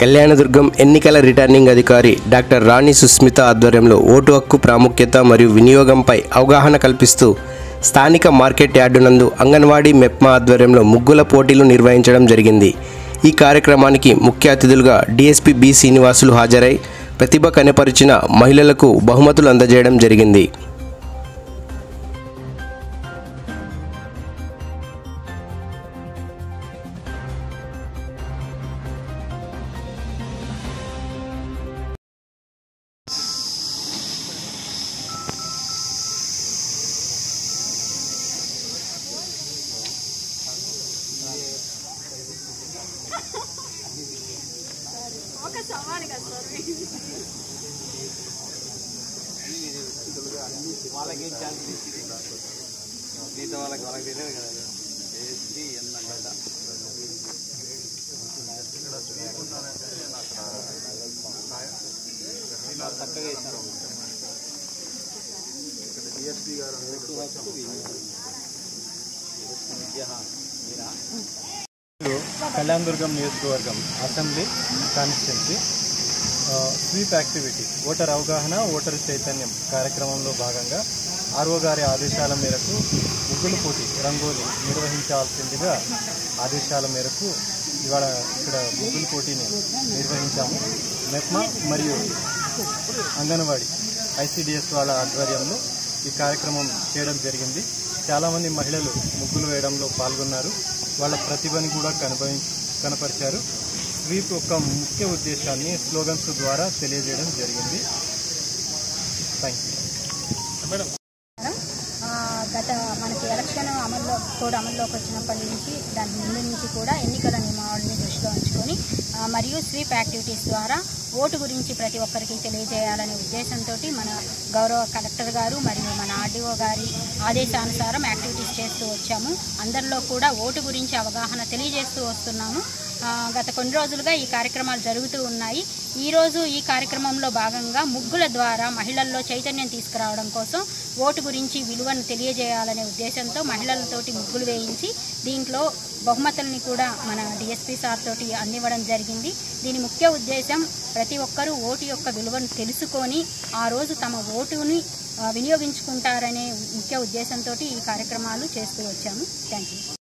కళ్యాణదుర్గం ఎన్నికల రిటర్నింగ్ అధికారి డాక్టర్ రాణి సుస్మిత ఆధ్వర్యంలో ఓటు హక్కు ప్రాముఖ్యత మరియు వినియోగంపై అవగాహన కల్పిస్తూ స్థానిక మార్కెట్ యార్డు నందు అంగన్వాడీ మెప్మా ఆధ్వర్యంలో ముగ్గుల పోటీలు నిర్వహించడం జరిగింది। ఈ కార్యక్రమానికి ముఖ్య అతిథులుగా డీఎస్పీ బి శ్రీనివాసులు హాజరై ప్రతిభ కనపరిచిన మహిళలకు బహుమతులు అందజేయడం జరిగింది। వాళ్ళకి ఛాన్స్ మిగతా వాళ్ళకి తెలియదు కదా వేసి ఎందంట చక్కగా వేసినారు డిఎస్పీ గారు కళ్యాణదుర్గం నియోజకవర్గం assembly constituency sweep activity voter అవగాహన ఓటర్ చైతన్యం కార్యక్రమంలో భాగంగా ఆర్ఓ గారి ఆదేశాల మేరకు ముగ్గుల పోటీ రంగోలి నిర్వహించాల్సిందిగా ఆదేశాల మేరకు ఇవాళ ఇక్కడ ముగ్గుల పోటీని నిర్వహించాము। మెప్మా మరియు అంగన్వాడీ ఐసిడిఎస్ వాళ్ళ ఆధ్వర్యంలో ఈ కార్యక్రమం చేయడం జరిగింది। చాలామంది మహిళలు ముగ్గులు వేయడంలో పాల్గొన్నారు, వాళ్ళ ప్రతిభని కూడా కనపరిచారు। స్వీప్ యొక్క ముఖ్య ఉద్దేశాన్ని స్లోగన్స్ ద్వారా తెలియజేయడం జరిగింది। Thank you. గత మనకి ఎలక్షన్ అమల్లోకి వచ్చినప్పటి నుంచి దాని ముందు నుంచి కూడా ఎన్నికల నియమావళిని దృష్టిలో ఉంచుకొని మరియు స్వీప్ యాక్టివిటీస్ ద్వారా ఓటు గురించి ప్రతి ఒక్కరికి తెలియజేయాలనే ఉద్దేశంతో మన గౌరవ కలెక్టర్ గారు మరియు మన ఆర్డీఓ గారి ఆదేశానుసారం యాక్టివిటీస్ చేస్తూ వచ్చాము। అందరిలో కూడా ఓటు గురించి అవగాహన తెలియజేస్తూ వస్తున్నాము। గత కొన్ని రోజులుగా ఈ కార్యక్రమాలు జరుగుతూ ఉన్నాయి। ఈరోజు ఈ కార్యక్రమంలో భాగంగా ముగ్గుల ద్వారా మహిళల్లో చైతన్యం తీసుకురావడం కోసం ఓటు గురించి విలువను తెలియజేయాలనే ఉద్దేశంతో మహిళలతోటి ముగ్గులు వేయించి దీంట్లో బహుమతుల్ని కూడా మన డిఎస్పీ సార్ తోటి అందివ్వడం జరిగింది। దీని ముఖ్య ఉద్దేశం ప్రతి ఒక్కరూ ఓటు యొక్క విలువను తెలుసుకొని ఆ రోజు తమ ఓటుని వినియోగించుకుంటారనే ముఖ్య ఉద్దేశంతో ఈ కార్యక్రమాలు చేస్తూ వచ్చాము। Thank you.